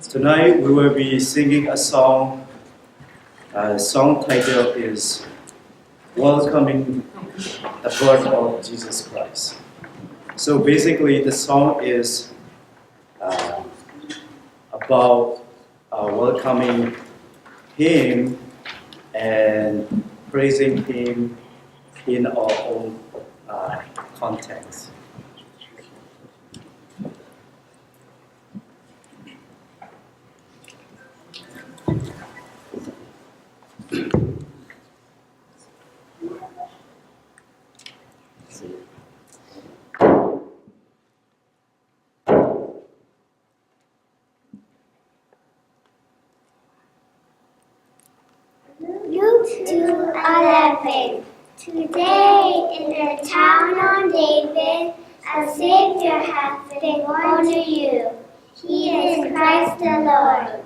Tonight we will be singing a song. The song title is Welcoming the Birth of Jesus Christ. So basically the song is about welcoming Him and praising Him in our own context. Luke 2:11. Today in the town of David, a Savior has been born to you. He is Christ the Lord.